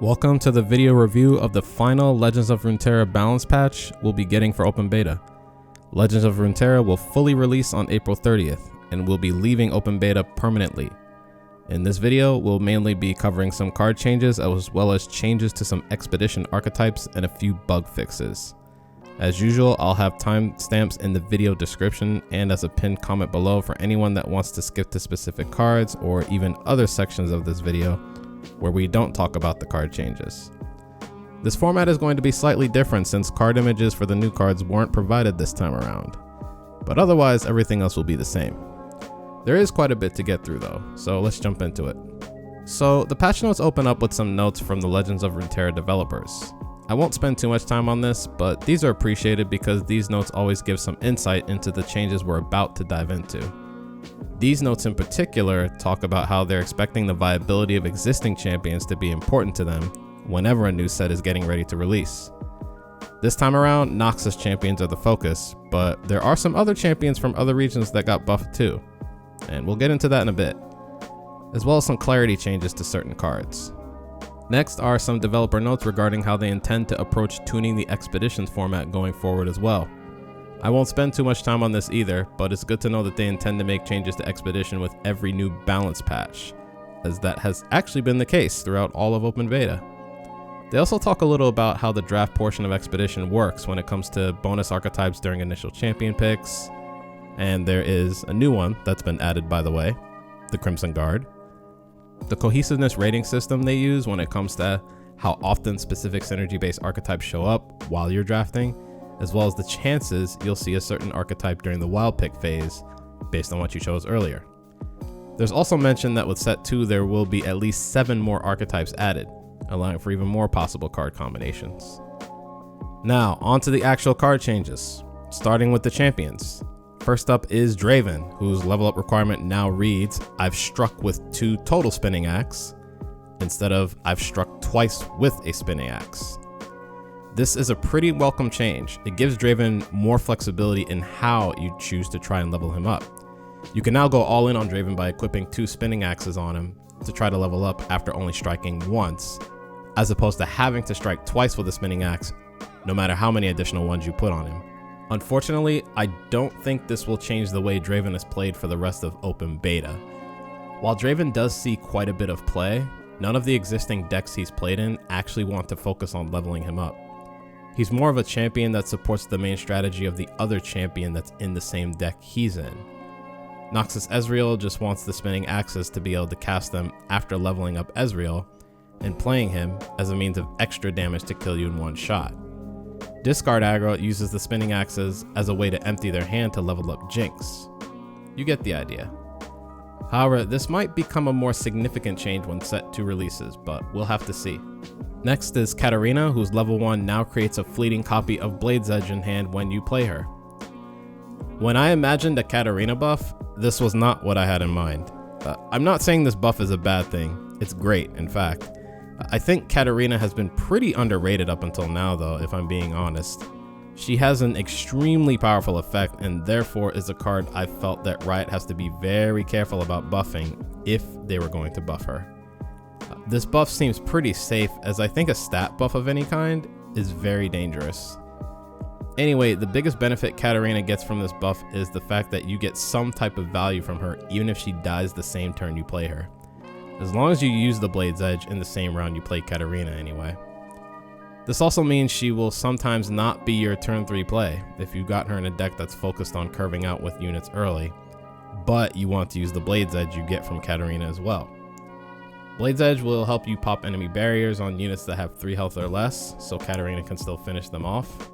Welcome to the video review of the final Legends of Runeterra balance patch we'll be getting for open beta. Legends of Runeterra will fully release on April 30th and will be leaving open beta permanently. In this video, we'll mainly be covering some card changes as well as changes to some expedition archetypes and a few bug fixes. As usual, I'll have timestamps in the video description and as a pinned comment below for anyone that wants to skip to specific cards or even other sections of this video where we don't talk about the card changes. This format is going to be slightly different since card images for the new cards weren't provided this time around, but otherwise everything else will be the same. There is quite a bit to get through though, so let's jump into it. So the patch notes open up with some notes from the Legends of Runeterra developers. I won't spend too much time on this, but these are appreciated because these notes always give some insight into the changes we're about to dive into. These notes in particular talk about how they're expecting the viability of existing champions to be important to them whenever a new set is getting ready to release. This time around, Noxus champions are the focus, but there are some other champions from other regions that got buffed too, and we'll get into that in a bit, as well as some clarity changes to certain cards. Next are some developer notes regarding how they intend to approach tuning the expeditions format going forward as well. I won't spend too much time on this either, but it's good to know that they intend to make changes to Expedition with every new balance patch, as that has actually been the case throughout all of open beta. They also talk a little about how the draft portion of Expedition works when it comes to bonus archetypes during initial champion picks, and there is a new one that's been added by the way, the Crimson Guard. The cohesiveness rating system they use when it comes to how often specific synergy-based archetypes show up while you're drafting, as well as the chances you'll see a certain archetype during the wild pick phase based on what you chose earlier. There's also mention that with set 2 there will be at least 7 more archetypes added, allowing for even more possible card combinations. Now, on to the actual card changes, starting with the champions. First up is Draven, whose level up requirement now reads, I've struck with 2 total spinning axe, instead of I've struck twice with a spinning axe. This is a pretty welcome change. It gives Draven more flexibility in how you choose to try and level him up. You can now go all in on Draven by equipping 2 spinning axes on him to try to level up after only striking once, as opposed to having to strike twice with a spinning axe, no matter how many additional ones you put on him. Unfortunately, I don't think this will change the way Draven is played for the rest of open beta. While Draven does see quite a bit of play, none of the existing decks he's played in actually want to focus on leveling him up. He's more of a champion that supports the main strategy of the other champion that's in the same deck he's in. Noxus Ezreal just wants the spinning axes to be able to cast them after leveling up Ezreal and playing him as a means of extra damage to kill you in one shot. Discard aggro uses the spinning axes as a way to empty their hand to level up Jinx. You get the idea. However, this might become a more significant change when set 2 releases, but we'll have to see. Next is Katarina, whose level 1 now creates a fleeting copy of Blade's Edge in hand when you play her. When I imagined a Katarina buff, this was not what I had in mind. I'm not saying this buff is a bad thing, it's great in fact. I think Katarina has been pretty underrated up until now though, if I'm being honest. She has an extremely powerful effect and therefore is a card I felt that Riot has to be very careful about buffing if they were going to buff her. This buff seems pretty safe as I think a stat buff of any kind is very dangerous. Anyway, the biggest benefit Katarina gets from this buff is the fact that you get some type of value from her even if she dies the same turn you play her. As long as you use the Blade's Edge in the same round you play Katarina anyway. This also means she will sometimes not be your turn 3 play if you got her in a deck that's focused on curving out with units early, but you want to use the Blade's Edge you get from Katarina as well. Blade's Edge will help you pop enemy barriers on units that have 3 health or less, so Katarina can still finish them off.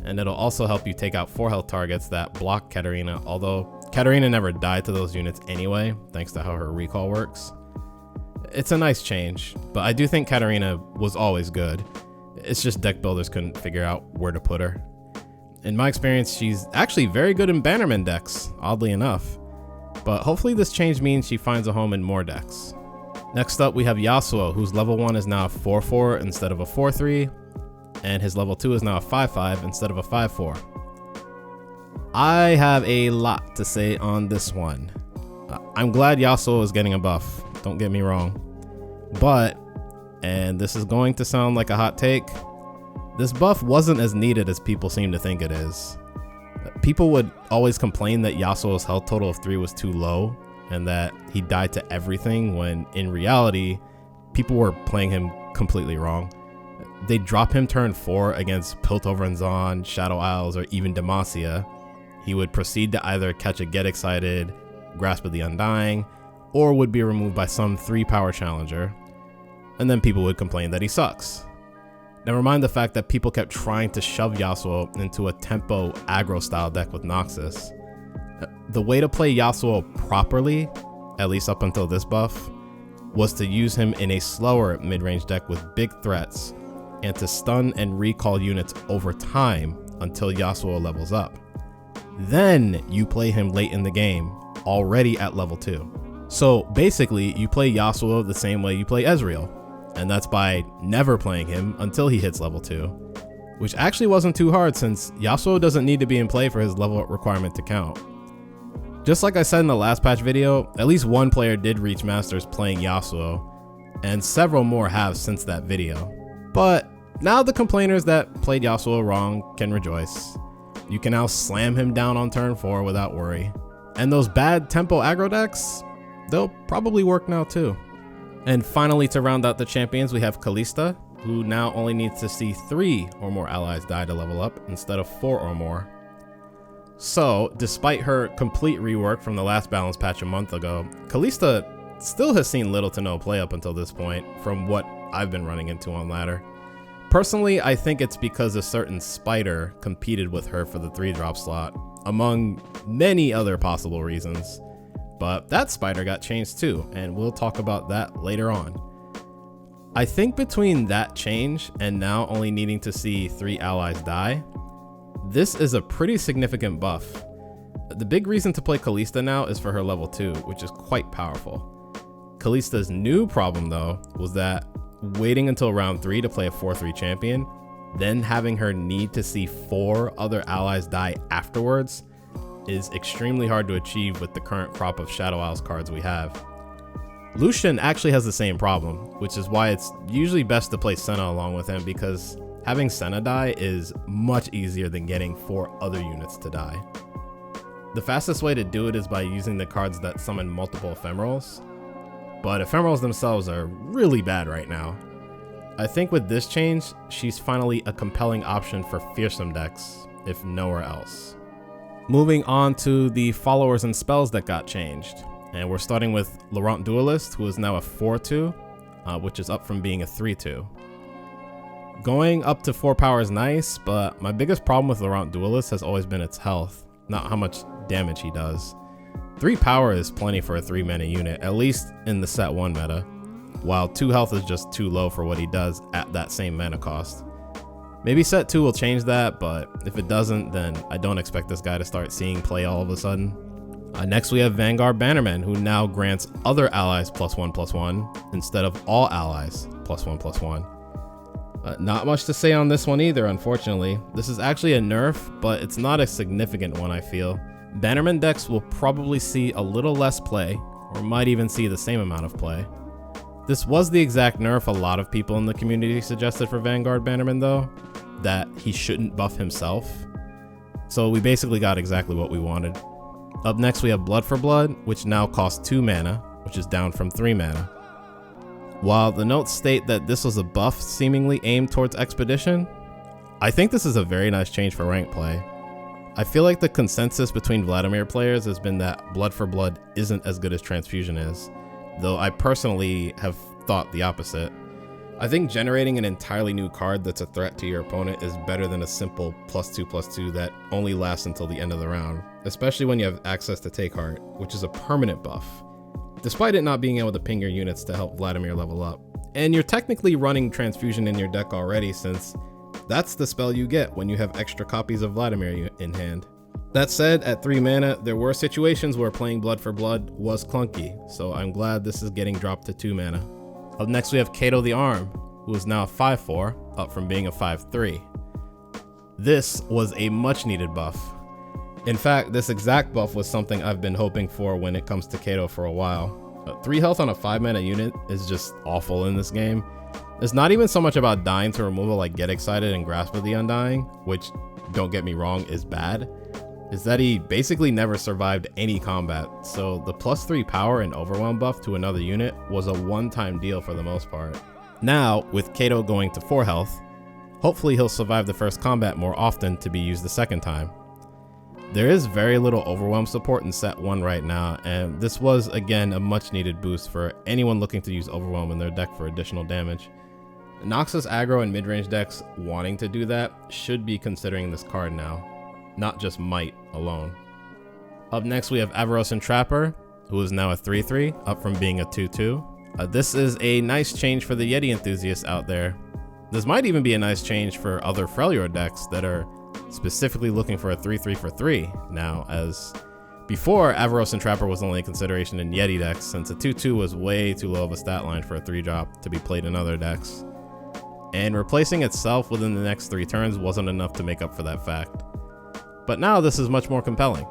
And it'll also help you take out 4 health targets that block Katarina, although Katarina never died to those units anyway, thanks to how her recall works. It's a nice change, but I do think Katarina was always good. It's just deck builders couldn't figure out where to put her. In my experience, she's actually very good in Bannerman decks, oddly enough. But hopefully this change means she finds a home in more decks. Next up we have Yasuo, whose level 1 is now a 4-4 instead of a 4-3, and his level 2 is now a 5-5 instead of a 5-4. I have a lot to say on this one. I'm glad Yasuo is getting a buff, don't get me wrong. But and this is going to sound like a hot take. This buff wasn't as needed as people seem to think it is. People would always complain that Yasuo's health total of 3 was too low and that he died to everything, when in reality, people were playing him completely wrong. They'd drop him turn 4 against Piltover Zon, Shadow Isles, or even Demacia. He would proceed to either catch a Get Excited, Grasp of the Undying, or would be removed by some 3-power challenger, and then people would complain that he sucks. Never mind the fact that people kept trying to shove Yasuo into a tempo aggro style deck with Noxus. The way to play Yasuo properly, at least up until this buff, was to use him in a slower mid-range deck with big threats, and to stun and recall units over time until Yasuo levels up. Then you play him late in the game, already at level 2. So basically, you play Yasuo the same way you play Ezreal, and that's by never playing him until he hits level 2, which actually wasn't too hard since Yasuo doesn't need to be in play for his level requirement to count. Just like I said in the last patch video, at least one player did reach Masters playing Yasuo, and several more have since that video. But now the complainers that played Yasuo wrong can rejoice. You can now slam him down on turn 4 without worry. And those bad tempo aggro decks, they'll probably work now too. And finally, to round out the champions, we have Kalista, who now only needs to see 3 or more allies die to level up instead of 4 or more. So, despite her complete rework from the last balance patch a month ago, Kalista still has seen little to no play up until this point from what I've been running into on ladder. Personally, I think it's because a certain spider competed with her for the 3-drop slot, among many other possible reasons. But that spider got changed too, and we'll talk about that later on. I think between that change and now only needing to see 3 allies die, this is a pretty significant buff. The big reason to play Kalista now is for her level 2, which is quite powerful. Kalista's new problem though was that waiting until round 3 to play a 4-3 champion, then having her need to see 4 other allies die afterwards is extremely hard to achieve with the current crop of Shadow Isles cards we have. Lucian actually has the same problem, which is why it's usually best to play Senna along with him, because having Senna die is much easier than getting 4 other units to die. The fastest way to do it is by using the cards that summon multiple ephemerals, but ephemerals themselves are really bad right now. I think with this change, she's finally a compelling option for fearsome decks, if nowhere else. Moving on to the followers and spells that got changed, and we're starting with Laurent Duelist, who is now a 4-2, which is up from being a 3-2. Going up to 4 power is nice, but my biggest problem with Laurent Duelist has always been its health, not how much damage he does. 3 power is plenty for a 3-mana unit, at least in the set 1 meta, while 2 health is just too low for what he does at that same mana cost. Maybe set 2 will change that, but if it doesn't, then I don't expect this guy to start seeing play all of a sudden. Next we have Vanguard Bannerman, who now grants other allies +1/+1 instead of all allies +1/+1. Not much to say on this one either, unfortunately. This is actually a nerf, but it's not a significant one, I feel. Bannerman decks will probably see a little less play, or might even see the same amount of play. This was the exact nerf a lot of people in the community suggested for Vanguard Bannerman though, that he shouldn't buff himself. So we basically got exactly what we wanted. Up next we have Blood for Blood, which now costs 2 mana, which is down from 3 mana. While the notes state that this was a buff seemingly aimed towards Expedition, I think this is a very nice change for rank play. I feel like the consensus between Vladimir players has been that Blood for Blood isn't as good as Transfusion is, though I personally have thought the opposite. I think generating an entirely new card that's a threat to your opponent is better than a simple +2/+2 that only lasts until the end of the round, especially when you have access to Take Heart, which is a permanent buff, despite it not being able to ping your units to help Vladimir level up. And you're technically running Transfusion in your deck already, since that's the spell you get when you have extra copies of Vladimir in hand. That said, at 3 mana, there were situations where playing Blood for Blood was clunky, so I'm glad this is getting dropped to 2 mana. Up next we have Kato the Arm, who is now a 5/4, up from being a 5/3. This was a much needed buff. In fact, this exact buff was something I've been hoping for when it comes to Kato for a while. 3 health on a 5 mana unit is just awful in this game, It's not even so much about dying to removal like Get Excited and Grasp of the Undying, which, don't get me wrong, is bad. Is that he basically never survived any combat, so the +3 power and overwhelm buff to another unit was a one-time deal for the most part. Now, with Kato going to 4 health, hopefully he'll survive the first combat more often to be used the second time. There is very little overwhelm support in set 1 right now, and this was again a much needed boost for anyone looking to use overwhelm in their deck for additional damage. Noxus aggro and mid-range decks wanting to do that should be considering this card now, not just might alone. Up next we have Avarosan Trapper, who is now a 3/3, up from being a 2/2. This is a nice change for the Yeti enthusiasts out there. This might even be a nice change for other Freljord decks that are specifically looking for a 3/3 for 3 now, as before Avarosan Trapper was only a consideration in Yeti decks since a 2/2 was way too low of a stat line for a 3-drop to be played in other decks. And replacing itself within the next 3 turns wasn't enough to make up for that fact. But now this is much more compelling.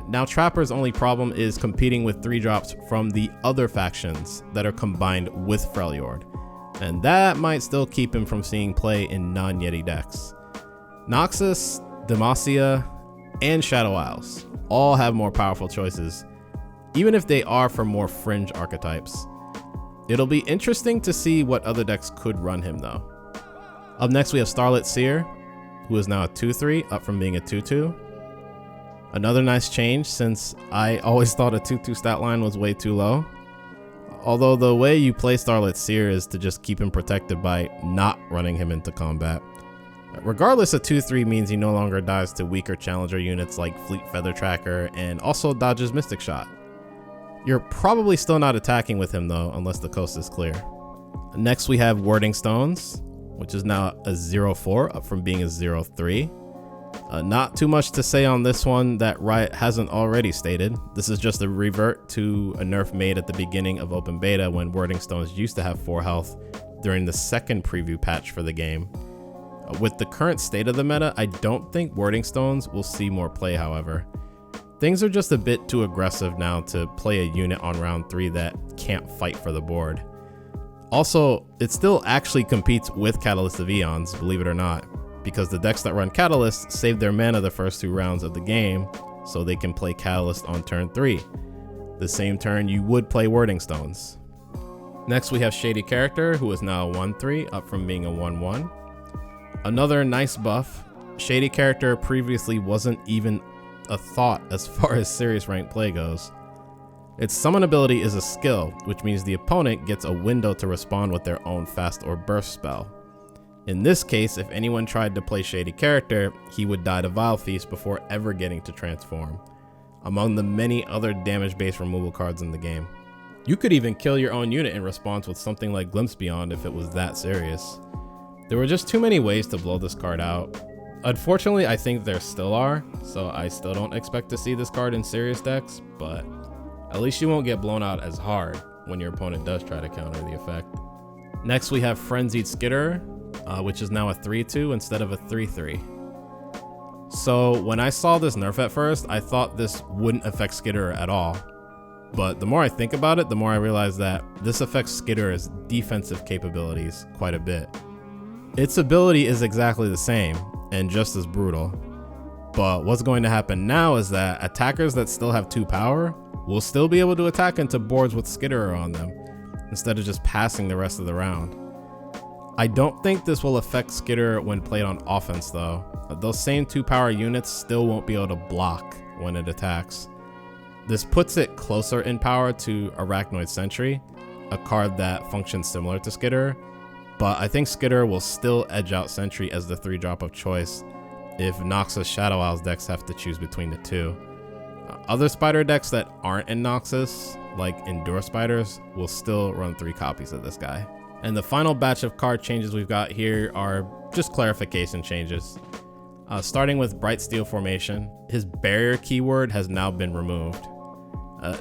Now Trapper's only problem is competing with 3-drops from the other factions that are combined with Freljord, and that might still keep him from seeing play in non-Yeti decks. Noxus, Demacia, and Shadow Isles all have more powerful choices, even if they are for more fringe archetypes. It'll be interesting to see what other decks could run him though. Up next we have Starlit Seer, who is now a 2/3, up from being a 2/2. Another nice change, since I always thought a 2/2 stat line was way too low. Although the way you play Starlit Seer is to just keep him protected by not running him into combat. Regardless, a 2/3 means he no longer dies to weaker challenger units like Fleet Feather Tracker and also dodges Mystic Shot. You're probably still not attacking with him though, unless the coast is clear. Next we have Wyrding Stones, which is now a 0/4, up from being a 0/3. Not too much to say on this one that Riot hasn't already stated. This is just a revert to a nerf made at the beginning of open beta when Wyrding Stones used to have 4 health during the second preview patch for the game. With the current state of the meta, I don't think Wyrding Stones will see more play, however. Things are just a bit too aggressive now to play a unit on round 3 that can't fight for the board. Also, it still actually competes with Catalyst of Eons, believe it or not, because the decks that run Catalyst save their mana the first 2 rounds of the game so they can play Catalyst on turn 3, the same turn you would play Wyrding Stones. Next we have Shady Character, who is now a 1/3, up from being a 1/1. Another nice buff. Shady Character previously wasn't even a thought as far as serious rank play goes. Its summon ability is a skill, which means the opponent gets a window to respond with their own fast or burst spell. In this case, if anyone tried to play Shady Character, he would die to Vile Feast before ever getting to transform, among the many other damage-based removal cards in the game. You could even kill your own unit in response with something like Glimpse Beyond if it was that serious. There were just too many ways to blow this card out. Unfortunately, I think there still are, so I still don't expect to see this card in serious decks, but at least you won't get blown out as hard when your opponent does try to counter the effect. Next we have Frenzied Skitterer, which is now a 3/2 instead of a 3/3. So when I saw this nerf at first, I thought this wouldn't affect Skitterer at all. But the more I think about it, the more I realize that this affects Skitterer's defensive capabilities quite a bit. Its ability is exactly the same and just as brutal. But what's going to happen now is that attackers that still have 2 power will still be able to attack into boards with Skitterer on them, instead of just passing the rest of the round. I don't think this will affect Skitterer when played on offense though. Those same 2 power units still won't be able to block when it attacks. This puts it closer in power to Arachnoid Sentry, a card that functions similar to Skitterer, but I think Skitterer will still edge out Sentry as the 3-drop of choice if Noxus Shadow Isles decks have to choose between the 2. Other spider decks that aren't in Noxus, like Endure Spiders, will still run 3 copies of this guy. And the final batch of card changes we've got here are just clarification changes. Starting with Brighsteel Formation, his barrier keyword has now been removed.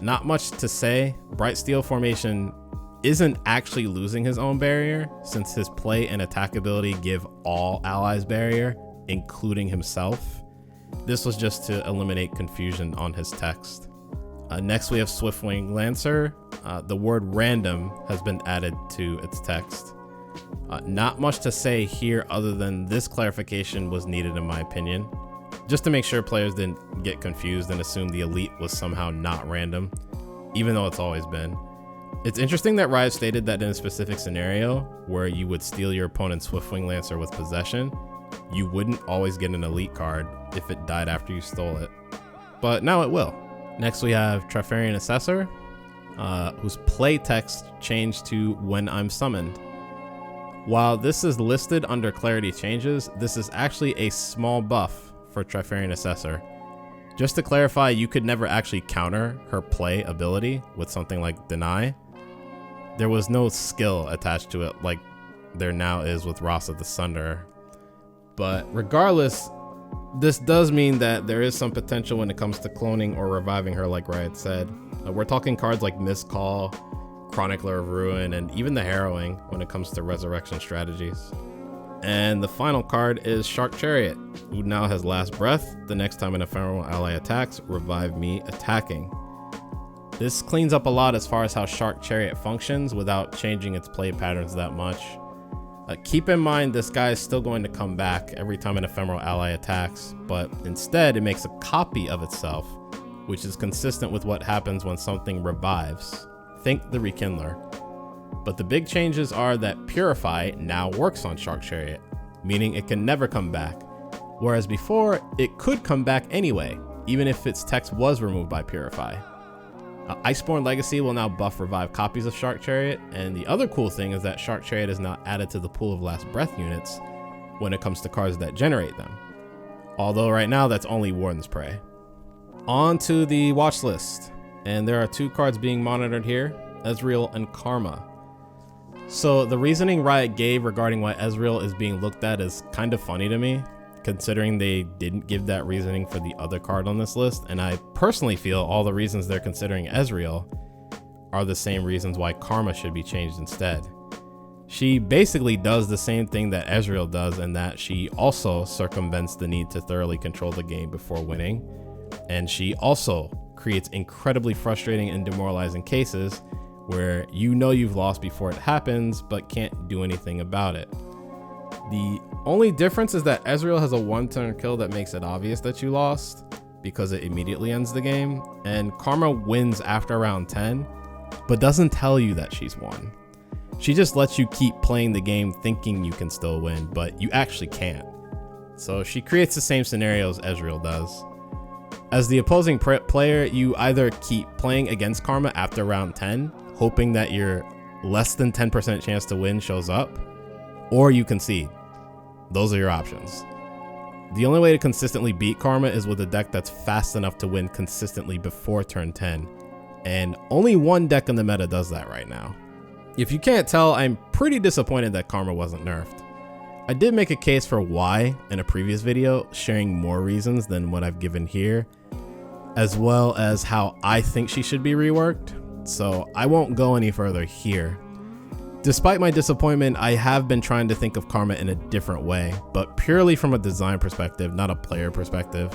Not much to say. Brighsteel Formation isn't actually losing his own barrier, since his play and attack ability give all allies barrier, including himself. This was just to eliminate confusion on his text. Next we have Swiftwing Lancer. The word random has been added to its text. Not much to say here other than this clarification was needed in my opinion, just to make sure players didn't get confused and assume the elite was somehow not random, even though it's always been. It's interesting that Riot stated that in a specific scenario where you would steal your opponent's Swiftwing Lancer with possession, you wouldn't always get an elite card if it died after you stole it, but now it will. Next we have Trifarian Assessor, whose play text changed to when I'm summoned. While this is listed under clarity changes, this is actually a small buff for Trifarian Assessor. Just to clarify, you could never actually counter her play ability with something like Deny. There was no skill attached to it like there now is with Rasa the Sunderer. But regardless, this does mean that there is some potential when it comes to cloning or reviving her like Riot said. We're talking cards like Miscall, Chronicler of Ruin, and even the Harrowing when it comes to resurrection strategies. And the final card is Shark Chariot, who now has Last Breath. The next time an ephemeral ally attacks, revive me attacking. This cleans up a lot as far as how Shark Chariot functions without changing its play patterns that much. Keep in mind this guy is still going to come back every time an ephemeral ally attacks, but instead it makes a copy of itself, which is consistent with what happens when something revives. Think the Rekindler. But the big changes are that Purify now works on Shark Chariot, meaning it can never come back, whereas before it could come back anyway, even if its text was removed by Purify. Iceborne Legacy will now buff revive copies of Shark Chariot, and the other cool thing is that Shark Chariot is now added to the pool of Last Breath units when it comes to cards that generate them. Although right now that's only Warden's Prey. On to the watch list. And there are two cards being monitored here, Ezreal and Karma. So the reasoning Riot gave regarding why Ezreal is being looked at is kind of funny to me, considering they didn't give that reasoning for the other card on this list, and I personally feel all the reasons they're considering Ezreal are the same reasons why Karma should be changed instead. She basically does the same thing that Ezreal does in that she also circumvents the need to thoroughly control the game before winning, and she also creates incredibly frustrating and demoralizing cases where you know you've lost before it happens but can't do anything about it. The only difference is that Ezreal has a one-turn kill that makes it obvious that you lost because it immediately ends the game, and Karma wins after round 10 but doesn't tell you that she's won. She just lets you keep playing the game thinking you can still win, but you actually can't. So she creates the same scenarios Ezreal does. As the opposing player, you either keep playing against Karma after round 10, hoping that your less than 10% chance to win shows up, or you concede. Those are your options. The only way to consistently beat Karma is with a deck that's fast enough to win consistently before turn 10, and only one deck in the meta does that right now. If you can't tell, I'm pretty disappointed that Karma wasn't nerfed. I did make a case for why in a previous video, sharing more reasons than what I've given here, as well as how I think she should be reworked, so I won't go any further here. Despite my disappointment, I have been trying to think of Karma in a different way, but purely from a design perspective, not a player perspective.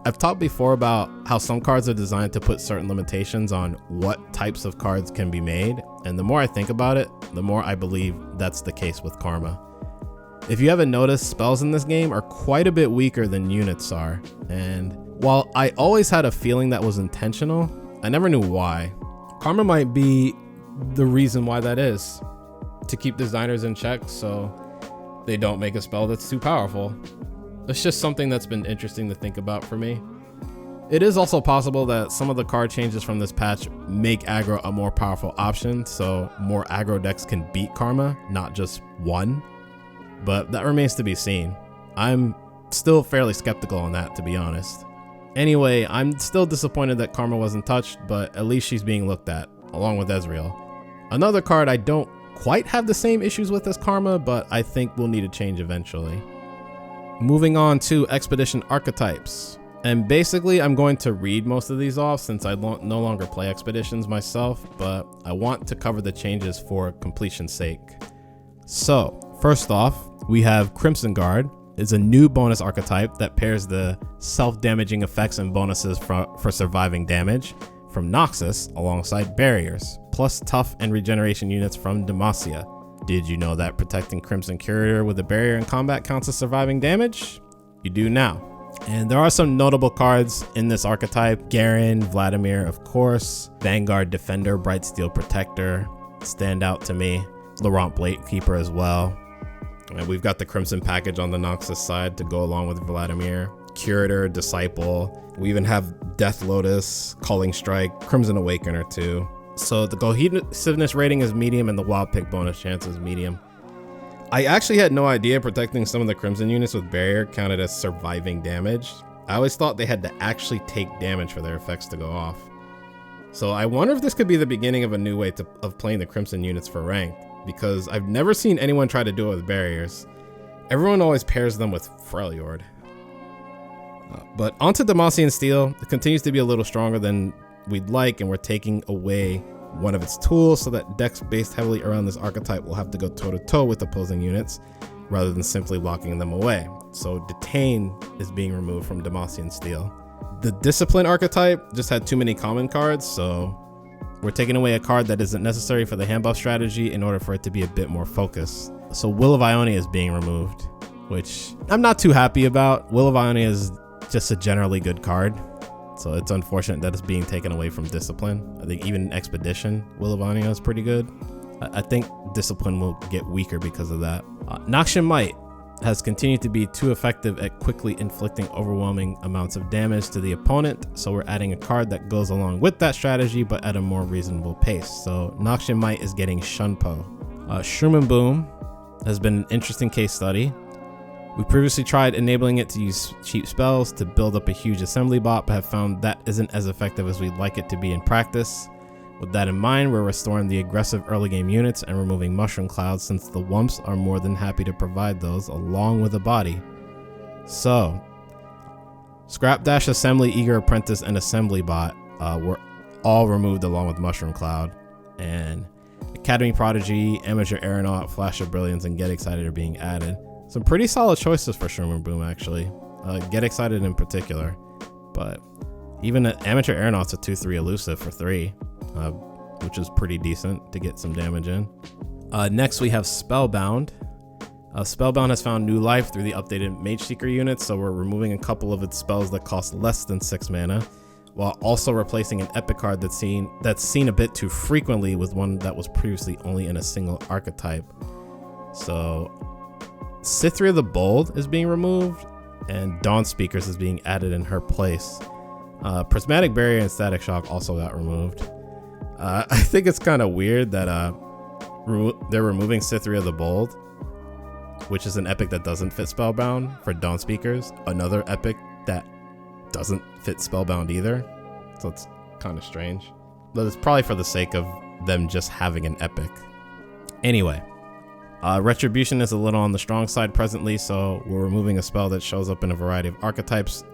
I've talked before about how some cards are designed to put certain limitations on what types of cards can be made, and the more I think about it, the more I believe that's the case with Karma. If you haven't noticed, spells in this game are quite a bit weaker than units are, and while I always had a feeling that was intentional, I never knew why. Karma might be the reason why that is, to keep designers in check so they don't make a spell that's too powerful. It's just something that's been interesting to think about for me. It is also possible that some of the card changes from this patch make aggro a more powerful option, so more aggro decks can beat Karma, not just one. But that remains to be seen. I'm still fairly skeptical on that, to be honest. Anyway, I'm still disappointed that Karma wasn't touched, but at least she's being looked at, along with Ezreal. Another card I don't quite have the same issues with as Karma, but I think will need a change eventually. Moving on to Expedition Archetypes. And basically, I'm going to read most of these off since I no longer play Expeditions myself, but I want to cover the changes for completion's sake. So, first off, we have Crimson Guard. It's a new bonus archetype that pairs the self-damaging effects and bonuses for surviving damage from Noxus alongside barriers, plus tough and regeneration units from Demacia. Did you know that protecting Crimson Curator with a barrier in combat counts as surviving damage? You do now. And there are some notable cards in this archetype. Garen, Vladimir, of course. Vanguard Defender, Brighsteel Protector stand out to me. Laurent Bladekeeper as well. And we've got the Crimson package on the Noxus side to go along with Vladimir. Curator, Disciple. We even have Death Lotus, Calling Strike, Crimson Awakener too. So the cohesiveness rating is medium and the wild pick bonus chance is medium. I actually had no idea protecting some of the Crimson units with barrier counted as surviving damage. I always thought they had to actually take damage for their effects to go off. So I wonder if this could be the beginning of a new way of playing the Crimson units for rank, because I've never seen anyone try to do it with barriers. Everyone always pairs them with Freljord. But onto Demacian Steel. It continues to be a little stronger than we'd like, and we're taking away one of its tools so that decks based heavily around this archetype will have to go toe-to-toe with opposing units rather than simply locking them away. So Detain is being removed from Demacian Steel. The Discipline archetype just had too many common cards, so we're taking away a card that isn't necessary for the hand buff strategy in order for it to be a bit more focused. So Will of Ionia is being removed, which I'm not too happy about. Will of Ionia is just a generally good card, so it's unfortunate that it's being taken away from Discipline. I think even Expedition, Will of Ionia is pretty good. I think Discipline will get weaker because of that. Noxian Might has continued to be too effective at quickly inflicting overwhelming amounts of damage to the opponent, so we're adding a card that goes along with that strategy but at a more reasonable pace. So Noxian Might is getting Shunpo. Shroom and Boom has been an interesting case study. We previously tried enabling it to use cheap spells to build up a huge assembly bot, but have found that isn't as effective as we'd like it to be in practice. With that in mind, we're restoring the aggressive early game units and removing Mushroom Clouds, since the Wumps are more than happy to provide those along with a body. So, Scrapdash, Assembly, Eager Apprentice, and Assembly Bot were all removed along with Mushroom Cloud. And Academy Prodigy, Amateur Aeronaut, Flash of Brilliance, and Get Excited are being added. Some pretty solid choices for Shroom and Boom, actually. Get Excited in particular. But even Amateur Aeronaut's a 2-3 elusive for 3, which is pretty decent to get some damage in. Next, we have Spellbound. Spellbound has found new life through the updated Mage Seeker units, so we're removing a couple of its spells that cost less than 6 mana, while also replacing an epic card that's seen a bit too frequently with one that was previously only in a single archetype. So Cythria the Bold is being removed, and Dawn Speakers is being added in her place. Prismatic Barrier and Static Shock also got removed. I think it's kind of weird that they're removing Cythria the Bold, which is an epic that doesn't fit Spellbound, for Dawn Speakers, another epic that doesn't fit Spellbound either. So it's kind of strange. But it's probably for the sake of them just having an epic. Anyway. Retribution is a little on the strong side presently, so we're removing a spell that shows up in a variety of archetypes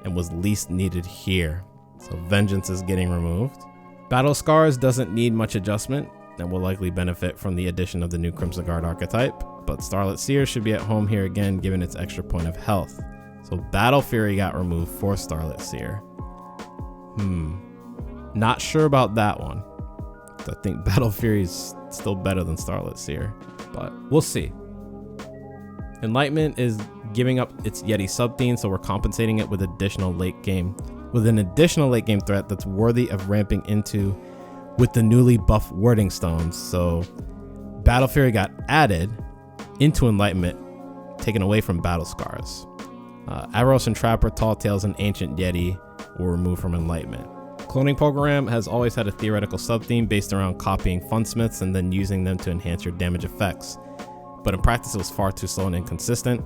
and was least needed here. So Vengeance is getting removed. Battle Scars doesn't need much adjustment and will likely benefit from the addition of the new Crimson Guard archetype, but Starlit Seer should be at home here again given its extra point of health. So Battle Fury got removed for Starlit Seer. Not sure about that one. I think Battle Fury is still better than Starlit Seer, but we'll see. Enlightenment is giving up its Yeti sub-theme, so we're compensating it with an additional late game threat that's worthy of ramping into with the newly buffed Wyrding Stones. So Battle Fury got added into Enlightenment, taken away from Battle Scars. Avarosan Trapper, Tall Tales, and Ancient Yeti were removed from Enlightenment. Cloning Program has always had a theoretical sub-theme based around copying Funsmiths and then using them to enhance your damage effects, but in practice it was far too slow and inconsistent.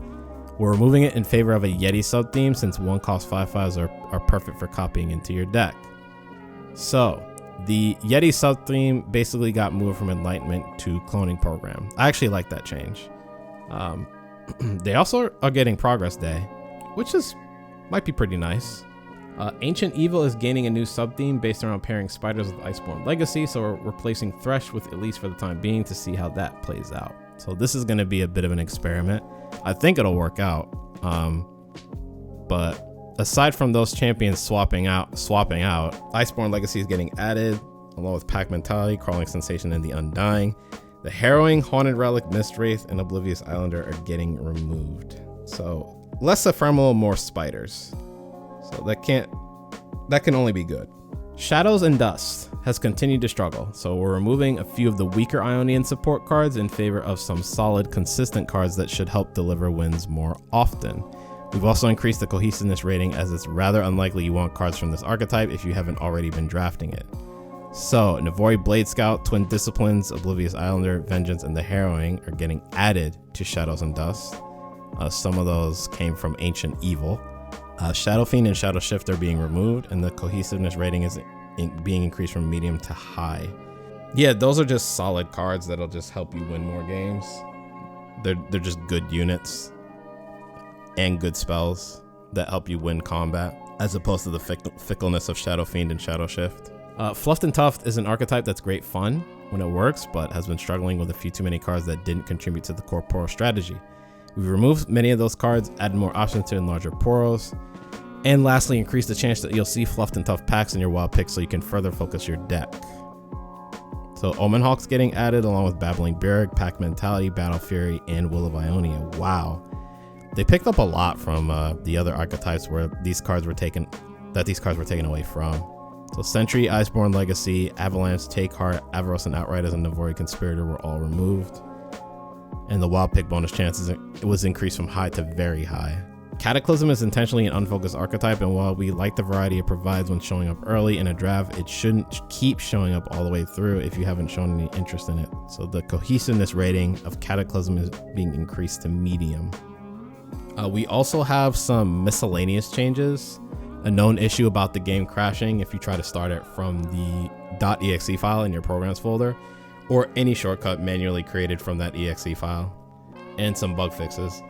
We're removing it in favor of a Yeti sub-theme, since 1-cost 5/5s are perfect for copying into your deck. So the Yeti sub-theme basically got moved from Enlightenment to Cloning Program. I actually like that change. They also are getting Progress Day, which might be pretty nice. Ancient Evil is gaining a new sub-theme based around pairing spiders with Iceborne Legacy, so we're replacing Thresh with, at least for the time being, to see how that plays out. So this is going to be a bit of an experiment. I think it'll work out. But aside from those champions swapping out, Iceborne Legacy is getting added, along with Pack Mentality, Crawling Sensation, and the Undying. The Harrowing, Haunted Relic, Mistwraith, and Oblivious Islander are getting removed. So less ephemeral, more spiders. So that can only be good. Shadows and Dust has continued to struggle, so we're removing a few of the weaker Ionian support cards in favor of some solid, consistent cards that should help deliver wins more often. We've also increased the cohesiveness rating, as it's rather unlikely you want cards from this archetype if you haven't already been drafting it. So Navori Blade Scout, Twin Disciplines, Oblivious Islander, Vengeance, and the Harrowing are getting added to Shadows and Dust. Some of those came from Ancient Evil. Shadow Fiend and Shadow Shift are being removed, and the cohesiveness rating is being increased from medium to high. Yeah, those are just solid cards that'll just help you win more games. They're just good units and good spells that help you win combat, as opposed to the fickleness of Shadow Fiend and Shadow Shift. Fluffed and Tuft is an archetype that's great fun when it works, but has been struggling with a few too many cards that didn't contribute to the corporeal strategy. We've removed many of those cards, added more options to enlarge your poros, and lastly, increased the chance that you'll see Fluffed and Tuft packs in your wild picks so you can further focus your deck. So Omen Hawk's getting added along with Babbling Bjerg, Pack Mentality, Battle Fury, and Will of Ionia. Wow. They picked up a lot from the other archetypes where these cards were taken away from. So Sentry, Iceborne Legacy, Avalanche, Take Heart, Avarosan Outriders, and Navori Conspirator were all removed. And the wild pick bonus chances, it was increased from high to very high. Cataclysm is intentionally an unfocused archetype, and while we like the variety it provides when showing up early in a draft, it shouldn't keep showing up all the way through if you haven't shown any interest in it. So the cohesiveness rating of Cataclysm is being increased to medium. We also have some miscellaneous changes. A known issue about the game crashing if you try to start it from the .exe file in your programs folder, or any shortcut manually created from that exe file, and some bug fixes.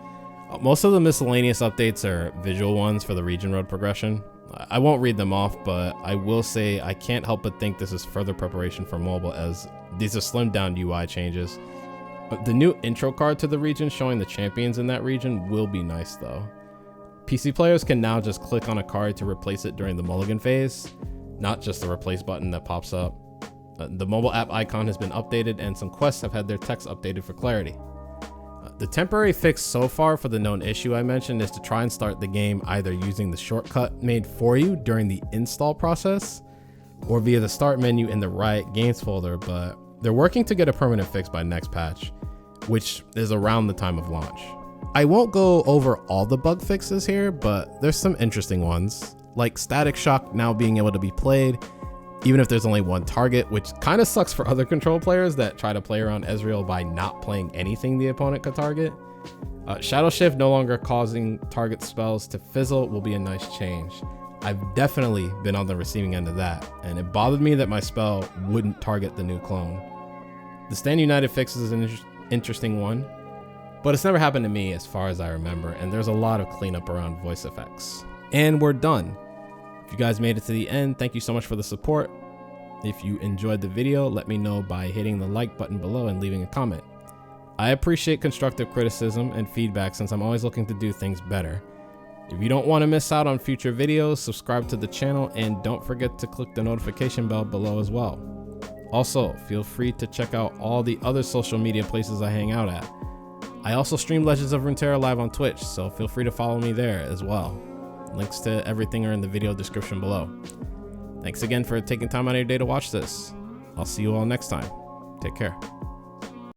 Most of the miscellaneous updates are visual ones for the region road progression. I won't read them off, but I will say I can't help but think this is further preparation for mobile, as these are slimmed down UI changes. The new intro card to the region showing the champions in that region will be nice though. PC players can now just click on a card to replace it during the Mulligan phase, not just the replace button that pops up. The mobile app icon has been updated, and some quests have had their text updated for clarity. The temporary fix so far for the known issue I mentioned is to try and start the game either using the shortcut made for you during the install process or via the start menu in the Riot Games folder, but they're working to get a permanent fix by next patch, which is around the time of launch. I won't go over all the bug fixes here, but there's some interesting ones, like Static Shock now being able to be played even if there's only one target, which kind of sucks for other control players that try to play around Ezreal by not playing anything the opponent could target. Shadow Shift no longer causing target spells to fizzle will be a nice change. I've definitely been on the receiving end of that, and it bothered me that my spell wouldn't target the new clone. The Stand United fix is an interesting one, but it's never happened to me as far as I remember, and there's a lot of cleanup around voice effects. And we're done. If you guys made it to the end, thank you so much for the support. If you enjoyed the video, let me know by hitting the like button below and leaving a comment. I appreciate constructive criticism and feedback since I'm always looking to do things better. If you don't want to miss out on future videos, subscribe to the channel and don't forget to click the notification bell below as well. Also, feel free to check out all the other social media places I hang out at. I also stream Legends of Runeterra live on Twitch, so feel free to follow me there as well. Links to everything are in the video description below. Thanks again for taking time out of your day to watch this. I'll see you all next time. Take care.